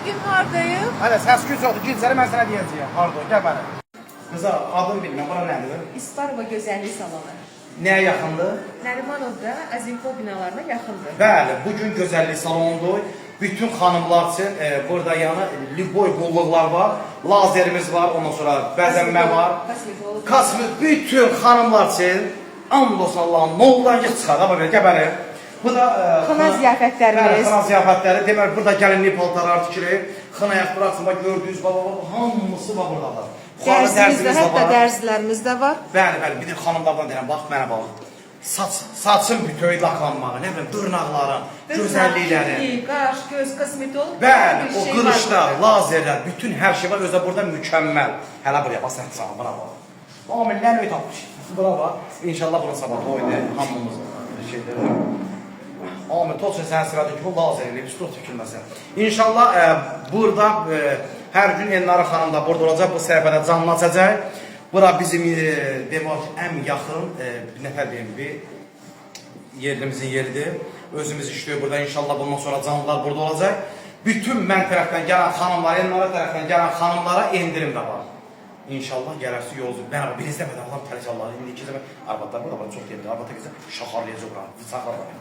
bugün hardayım? Hələ səs güc oldu, gilsəri mən sənə deyəcəyəm. Harada, gəl mənə. Qıza, adını bilməm, bura nədir? İsparma Gözəllik Salonu. Nəyə yaxındır? Nərimanovda Azinko binalarına yaxındır. Bəli, bugün gözəllik salonudur. Bütün xanımlar üçün burada yana liboy qulluqlar var. Lazerimiz var, ondan sonra bəzənmə var. Kosmet, bütün xanımlar üçün and olsun Allah'ın noldan yıq çıxar. Amma belə, gəl mənə. Bu da xına ziyafətlərimiz. Xına ziyafətləri. Demək, burada gəlinlik paltarlar tikilir. Xına ayaq buraxsın, bax gördüyünüz hamısı var burada. Dərzimiz də, hətta dərzilərimiz də var. Bəli, bəli, bir də xanımlardan deyirəm, bax, mənə bax. Saçın bütöy laklanmağı, nə bilim, dırnaqların, gözəllikləri. Qaş, göz, kosmetolog. Bəli, o qırışlar, lazerlər, bütün hər şey var, özdə burada mükəmməl. Hələ buraya, bax, sən sana, buna bax. Amil, nə nöy tapmış? Buna bax, inşallah bunun sabah oyunu, hamımız şeyləri. Amil, toçun sən sıradın ki, bu lazerli, bir stol tükülməsin. İnşallah, burada hər gün Elnara xanım da burada olacaq, bu səhifədə canlanacaq. Bura bizim demək ən yaxın, nəfər deyim, bir yerimizin yeridir. Özümüz işləyir burada, inşallah bundan sonra canlılar burada olacaq. Bütün mən tərəfdən gələn xanımlara, Elnara tərəfdən gələn xanımlara endirim də var. İnşallah gələrsi yolcu. Mən bir izləmədən adam tələş Allah'ı, indi iki izləmədən arvadlar burada, çox deyildir, arvadlar gəlsə şaxarlayacaq, saxlar var.